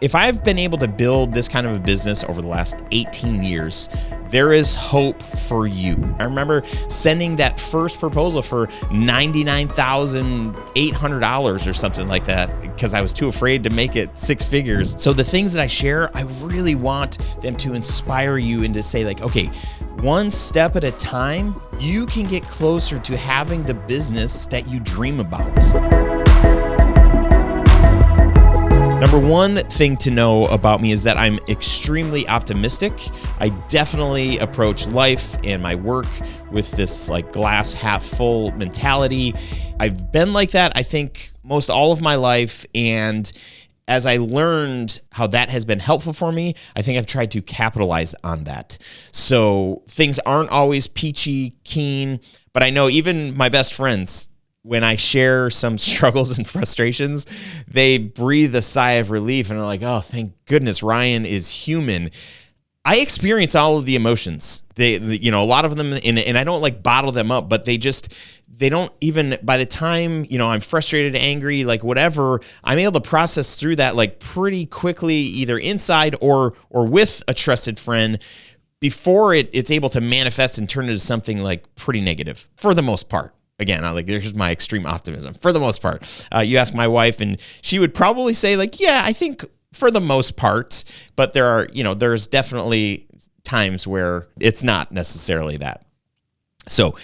If I've been able to build this kind of a business over the last 18 years, there is hope for you. I remember sending that first proposal for $99,800 or something like that because I was too afraid to make it six figures. So the things that I share, I really want them to inspire you and to say like, okay, one step at a time, you can get closer to having the business that you dream about. Number one thing to know about me is that I'm extremely optimistic. I definitely approach life and my work with this like glass half full mentality. I've been like that, I think, most all of my life. And as I learned how that has been helpful for me, I think I've tried to capitalize on that. So things aren't always peachy keen, but I know even my best friends, when I share some struggles and frustrations, they breathe a sigh of relief and are like, oh, thank goodness Ryan is human. I experience all of the emotions. A lot of them, and I don't like bottle them up, but they don't even, by the time, I'm frustrated, angry, like whatever, I'm able to process through that like pretty quickly, either inside or with a trusted friend before it's able to manifest and turn into something like pretty negative for the most part. Again, here's my extreme optimism. For the most part, you ask my wife, and she would probably say, like, yeah, I think for the most part. But there's definitely times where it's not necessarily that. So,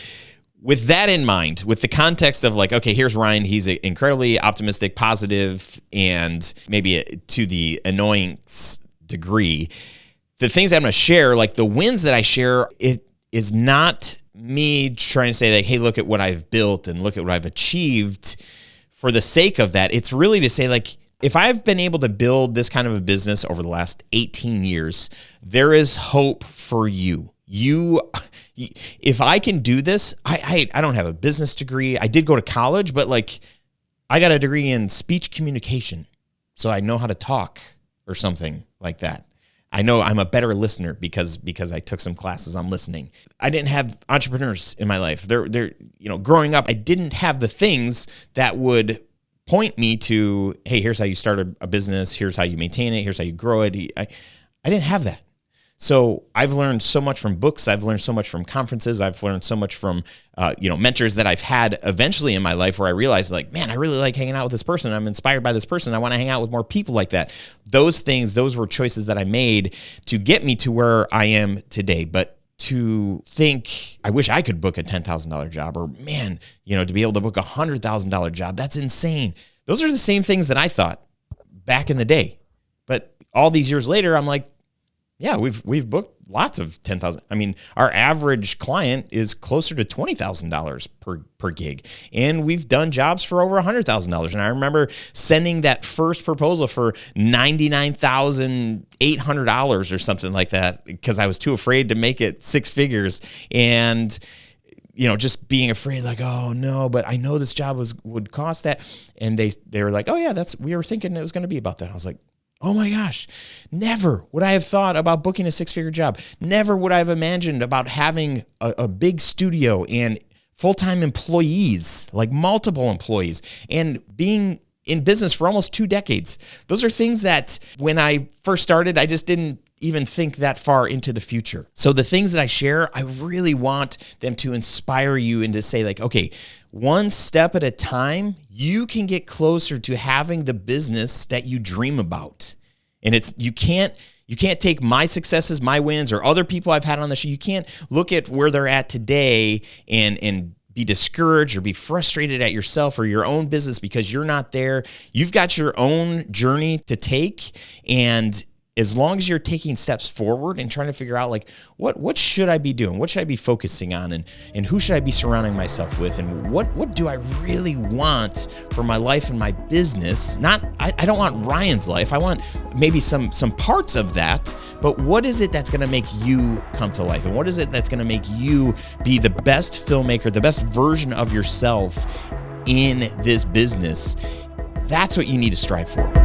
with that in mind, with the context of like, okay, here's Ryan. He's incredibly optimistic, positive, and maybe to the annoyance degree. The things I'm going to share, like the wins that I share, it is not me trying to say like, hey, look at what I've built and look at what I've achieved for the sake of that. It's really to say like, if I've been able to build this kind of a business over the last 18 years, there is hope for you. If I can do this, I don't have a business degree. I did go to college, but like I got a degree in speech communication. So I know how to talk or something like that. I know I'm a better listener because I took some classes on listening. I didn't have entrepreneurs in my life. Growing up, I didn't have the things that would point me to, hey, here's how you start a business. Here's how you maintain it. Here's how you grow it. I didn't have that. So I've learned so much from books. I've learned so much from conferences. I've learned so much from, mentors that I've had eventually in my life where I realized like, man, I really like hanging out with this person. I'm inspired by this person. I want to hang out with more people like that. Those were choices that I made to get me to where I am today. But to think, I wish I could book a $10,000 job or man, to be able to book a $100,000 job, that's insane. Those are the same things that I thought back in the day. But all these years later, I'm like, yeah, we've booked lots of 10,000. I mean, our average client is closer to $20,000 per gig, and we've done jobs for over $100,000. And I remember sending that first proposal for $99,800 or something like that because I was too afraid to make it six figures, and just being afraid, like, oh no, but I know this job would cost that, and they were like, oh yeah, we were thinking it was going to be about that. I was like, oh my gosh, never would I have thought about booking a six-figure job. Never would I have imagined about having a big studio and full-time employees, like multiple employees, and being in business for almost 2 decades. Those are things that when I first started, I just didn't even think that far into the future. So the things that I share, I really want them to inspire you and to say like, okay, one step at a time, you can get closer to having the business that you dream about. And you can't take my successes, my wins, or other people I've had on the show. You can't look at where they're at today and be discouraged or be frustrated at yourself or your own business because you're not there. You've got your own journey to take, and as long as you're taking steps forward and trying to figure out like what should I be doing? What should I be focusing on? And who should I be surrounding myself with? And what do I really want for my life and my business? I don't want Ryan's life. I want maybe some parts of that, but what is it that's going to make you come to life? And what is it that's going to make you be the best filmmaker, the best version of yourself in this business? That's what you need to strive for.